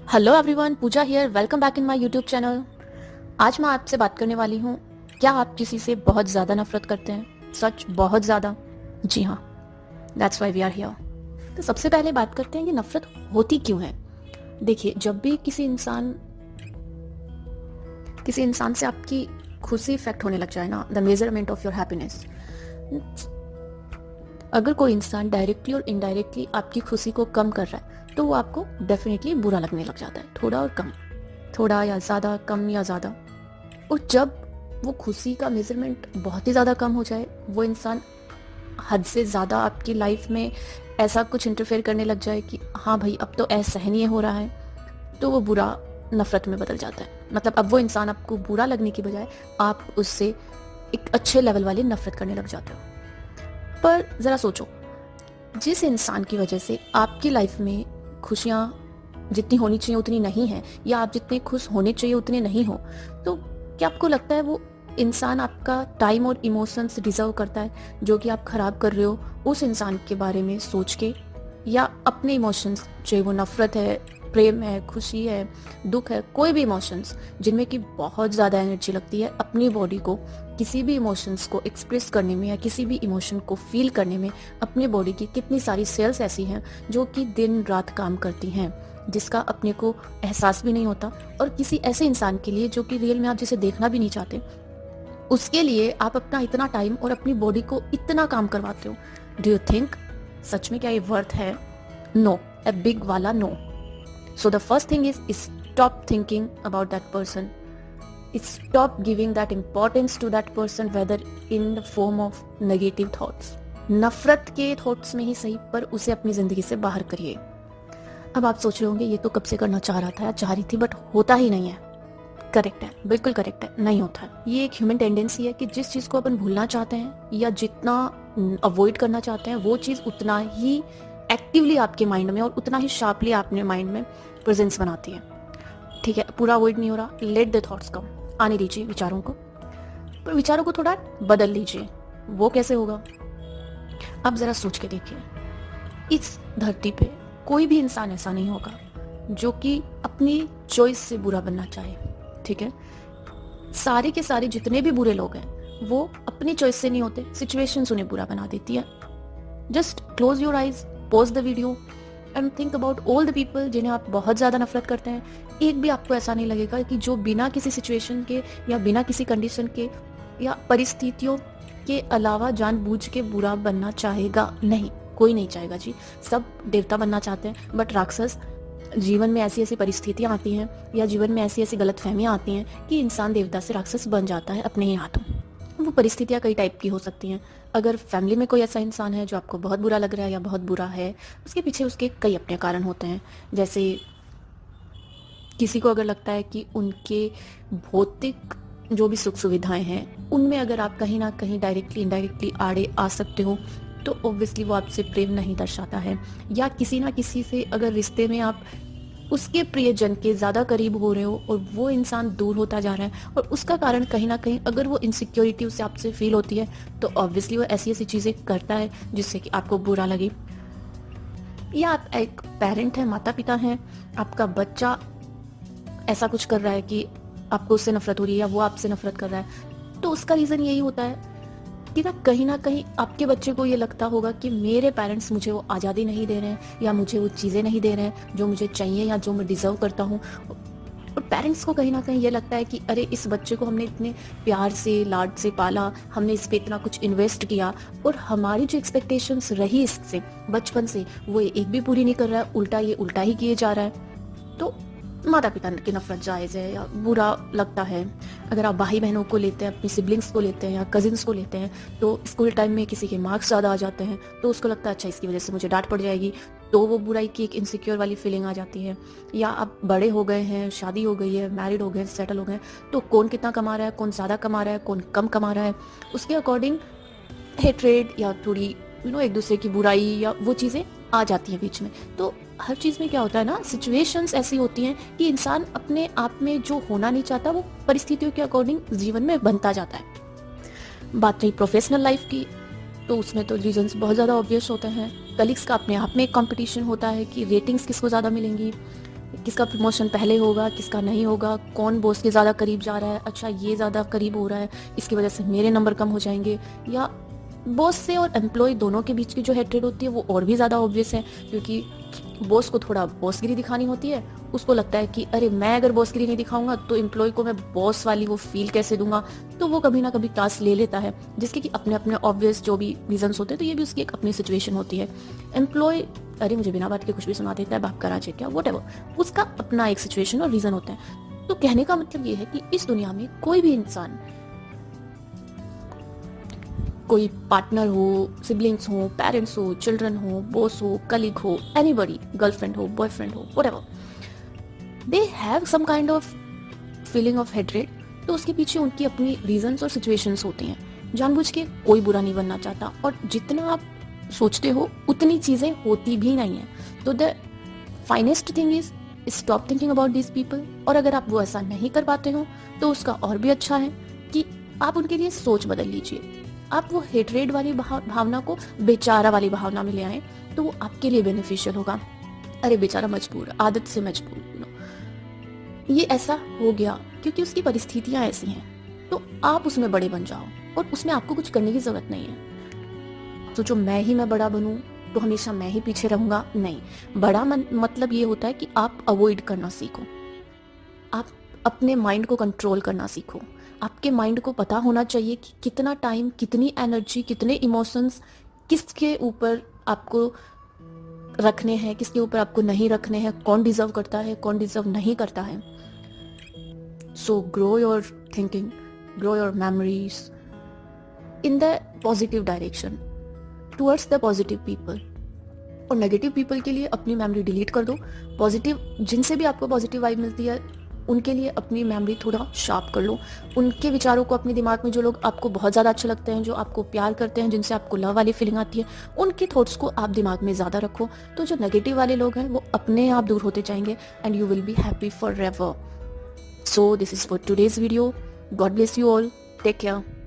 Hello everyone, Puja here. Welcome back in my YouTube channel. आज मैं आपसे बात करने वाली हूँ, क्या आप किसी से बहुत ज़्यादा नफरत करते हैं? सच, बहुत ज़्यादा? जी हाँ, that's why we are here. तो सबसे पहले बात करते हैं कि नफरत होती क्यों है। देखिए, जब भी किसी इंसान से आपकी खुशी इफेक्ट होने लग जाए ना, the measurement of your happiness, अगर कोई इंसान डायरेक्टली और इनडायरेक्टली आपकी खुशी को कम कर रहा है तो वो आपको डेफिनेटली बुरा लगने लग जाता है। थोड़ा और कम, थोड़ा या ज़्यादा, कम या ज़्यादा। और जब वो खुशी का मेजरमेंट बहुत ही ज़्यादा कम हो जाए, वो इंसान हद से ज़्यादा आपकी लाइफ में ऐसा कुछ इंटरफेयर करने लग जाए कि हाँ भाई, अब तो असहनीय हो रहा है, तो वो बुरा नफरत में बदल जाता है। मतलब अब वो इंसान आपको बुरा लगने की बजाय आप उससे एक अच्छे लेवल वाली नफरत करने लग जाते हो। पर ज़रा सोचो, जिस इंसान की वजह से आपकी लाइफ में खुशियाँ जितनी होनी चाहिए उतनी नहीं है, या आप जितने खुश होने चाहिए उतने नहीं हो, तो क्या आपको लगता है वो इंसान आपका टाइम और इमोशंस डिजर्व करता है जो कि आप खराब कर रहे हो उस इंसान के बारे में सोच के? या अपने इमोशंस, चाहे वो नफरत है, प्रेम है, खुशी है, दुख है, कोई भी इमोशंस जिनमें कि बहुत ज़्यादा एनर्जी लगती है, अपनी बॉडी को किसी भी इमोशंस को एक्सप्रेस करने में या किसी भी इमोशन को फील करने में, अपनी बॉडी की कितनी सारी सेल्स ऐसी हैं जो कि दिन रात काम करती हैं, जिसका अपने को एहसास भी नहीं होता। और किसी ऐसे इंसान के लिए जो कि रियल में आप जिसे देखना भी नहीं चाहते, उसके लिए आप अपना इतना टाइम और अपनी बॉडी को इतना काम करवाते हो। डू यू थिंक सच में क्या ये वर्थ है? नो, ए बिग वाला no. So the first thing is stop thinking about that person, stop giving that importance to that person, whether in the form of negative thoughts, नफरत के thoughts में ही सही, पर उसे अपनी जिंदगी से बाहर करिए। अब आप सोच रहे होंगे ये तो कब से करना चाह रहा था या चाह रही थी, बट होता ही नहीं है। करेक्ट है, बिल्कुल करेक्ट है, नहीं होता है। ये एक ह्यूमन टेंडेंसी है कि जिस चीज़ को अपन भूलना चाहते हैं या जितना अवॉइड करना चाहते हैं, वो चीज़ उतना ही एक्टिवली आपके माइंड में और उतना ही शार्पली आपने माइंड में प्रेजेंस बनाती है। ठीक है, पूरा अवॉइड नहीं हो रहा, लेट द थॉट्स कम, आने दीजिए विचारों को, पर विचारों को थोड़ा बदल लीजिए। वो कैसे होगा? अब जरा सोच के देखिए, इस धरती पे कोई भी इंसान ऐसा नहीं होगा जो कि अपनी चॉइस से बुरा बनना चाहे। ठीक है, सारे के सारे जितने भी बुरे लोग हैं वो अपनी चॉइस से नहीं होते, सिचुएशंस उन्हें बुरा बना देती है। Just close your eyes, pause the video and think about all the people जिन्हें आप बहुत ज़्यादा नफरत करते हैं। एक भी आपको ऐसा नहीं लगेगा कि जो बिना किसी सिचुएशन के या बिना किसी कंडीशन के या परिस्थितियों के अलावा जानबूझ के बुरा बनना चाहेगा। नहीं, कोई नहीं चाहेगा जी। सब देवता बनना चाहते हैं, बट राक्षस जीवन में ऐसी ऐसी परिस्थितियाँ आती हैं या जीवन में ऐसी ऐसी गलतफहमियाँ आती हैं कि इंसान देवता से राक्षस बन जाता है अपने ही हाथों। वो परिस्थितियाँ कई टाइप की हो सकती हैं। अगर फैमिली में कोई ऐसा इंसान है जो आपको बहुत बुरा लग रहा है या बहुत बुरा है, उसके पीछे उसके कई अपने कारण होते हैं। जैसे किसी को अगर लगता है कि उनके भौतिक जो भी सुख सुविधाएं हैं उनमें अगर आप कहीं ना कहीं डायरेक्टली इनडायरेक्टली आड़े आ सकते हो, तो ऑब्वियसली वो आपसे प्रेम नहीं दर्शाता है। या किसी ना किसी से अगर रिश्ते में आप उसके प्रियजन के ज़्यादा करीब हो रहे हो और वो इंसान दूर होता जा रहा है, और उसका कारण कहीं ना कहीं अगर वो इनसिक्योरिटी उसे आपसे फील होती है, तो ऑब्वियसली वो ऐसी ऐसी चीज़ें करता है जिससे कि आपको बुरा लगे। या आप एक पेरेंट हैं, माता पिता हैं, आपका बच्चा ऐसा कुछ कर रहा है कि आपको उससे नफरत हो रही है या वो आपसे नफरत कर रहा है, तो उसका रीज़न यही होता है कि ना कहीं आपके बच्चे को ये लगता होगा कि मेरे पेरेंट्स मुझे वो आज़ादी नहीं दे रहे हैं या मुझे वो चीज़ें नहीं दे रहे हैं जो मुझे चाहिए या जो मैं डिज़र्व करता हूँ। और पेरेंट्स को कहीं ना कहीं ये लगता है कि अरे, इस बच्चे को हमने इतने प्यार से लाड से पाला, हमने इस पर इतना कुछ इन्वेस्ट किया, और हमारी जो एक्सपेक्टेशंस रही इससे बचपन से वो एक भी पूरी नहीं कर रहा है, उल्टा ये उल्टा ही किए जा रहा है। तो माता पिता की नफरत जायज़ है या बुरा लगता है। अगर आप भाई बहनों को लेते हैं, अपनी सिबलिंग्स को लेते हैं या कजिन्स को लेते हैं, तो स्कूल टाइम में किसी के मार्क्स ज़्यादा आ जाते हैं तो उसको लगता है अच्छा, इसकी वजह से मुझे डांट पड़ जाएगी, तो वो बुराई की एक इनसिक्योर वाली फीलिंग आ जाती है। या आप बड़े हो गए हैं, शादी हो गई है, मैरिड हो गए, सेटल हो गए, तो कौन कितना कमा रहा है, कौन ज़्यादा कमा रहा है, कौन कम कमा रहा है, उसके अकॉर्डिंग हेट्रेड या थोड़ी एक दूसरे की बुराई या वो चीज़ें आ जाती हैं बीच में। तो हर चीज़ में क्या होता है ना, सिचुएशंस ऐसी होती हैं कि इंसान अपने आप में जो होना नहीं चाहता वो परिस्थितियों के अकॉर्डिंग जीवन में बनता जाता है। बात रही प्रोफेशनल लाइफ की, तो उसमें तो रीजंस बहुत ज़्यादा ऑब्वियस होते हैं। कलीग्स का अपने आप में एक कंपटीशन होता है कि रेटिंग्स किसको ज़्यादा मिलेंगी, किसका प्रमोशन पहले होगा, किसका नहीं होगा, कौन बॉस के ज़्यादा करीब जा रहा है, अच्छा ये ज़्यादा करीब हो रहा है, इसकी वजह से मेरे नंबर कम हो जाएंगे। या बॉस से और एम्प्लॉय दोनों के बीच की जो हेट्रेड होती है वो और भी ज़्यादा ऑब्वियस है, क्योंकि बॉस को थोड़ा बॉसगिरी दिखानी होती है। उसको लगता है कि अरे मैं अगर बॉसगिरी नहीं दिखाऊंगा तो एम्प्लॉय को मैं बॉस वाली वो फील कैसे दूंगा, तो वो कभी ना कभी टास्क ले लेता है, जिसके कि अपने अपने ऑब्वियस जो भी रीजंस होते हैं, तो ये भी उसकी एक अपनी सिचुएशन होती है। एम्प्लॉय अरे मुझे बिना बात के कुछ भी सुना देता है, बाप करा क्या वट उसका अपना एक सिचुएशन और रीजन होता है। तो कहने का मतलब ये है कि इस दुनिया में कोई भी इंसान, कोई पार्टनर हो, सिबलिंग्स हो, पेरेंट्स हो, चिल्ड्रन हो, बॉस हो, कलीग हो, एनीबॉडी, गर्लफ्रेंड हो, बॉयफ्रेंड हो, whatever, they have some kind of feeling of hatred. तो उसके पीछे उनकी अपनी रीजंस और सिचुएशंस होती हैं। जानबूझ के कोई बुरा नहीं बनना चाहता, और जितना आप सोचते हो उतनी चीज़ें होती भी नहीं हैं। तो the finest thing is stop thinking about these people. और अगर आप वो ऐसा नहीं कर पाते हो तो उसका और भी अच्छा है कि आप उनके लिए सोच बदल लीजिए। आप वो हेट्रेड वाली भावना को बेचारा वाली भावना में ले आए, तो वो आपके लिए बेनिफिशियल होगा। अरे बेचारा मजबूर, आदत से मजबूर, ये ऐसा हो गया क्योंकि उसकी परिस्थितियां ऐसी हैं, तो आप उसमें बड़े बन जाओ और उसमें आपको कुछ करने की जरूरत नहीं है। तो जो मैं बड़ा बनूं तो हमेशा मैं ही पीछे रहूंगा, नहीं। बड़ा मतलब ये होता है कि आप अवॉइड करना सीखो, आप अपने माइंड को कंट्रोल करना सीखो। आपके माइंड को पता होना चाहिए कि कितना टाइम, कितनी एनर्जी, कितने इमोशंस किसके ऊपर आपको रखने हैं, किसके ऊपर आपको नहीं रखने हैं, कौन डिजर्व करता है, कौन डिजर्व नहीं करता है। So grow your thinking, grow your memories in the positive direction, towards the positive people. और नेगेटिव पीपल के लिए अपनी मेमोरी डिलीट कर दो। पॉजिटिव, जिनसे भी आपको पॉजिटिव वाइब मिलती है, उनके लिए अपनी मेमोरी थोड़ा शार्प कर लो। उनके विचारों को अपने दिमाग में, जो लोग आपको बहुत ज़्यादा अच्छे लगते हैं, जो आपको प्यार करते हैं, जिनसे आपको लव वाली फीलिंग आती है, उनके थॉट्स को आप दिमाग में ज़्यादा रखो। तो जो नेगेटिव वाले लोग हैं वो अपने आप दूर होते जाएंगे and you will be happy forever. So this is for today's video. God bless you all, take care.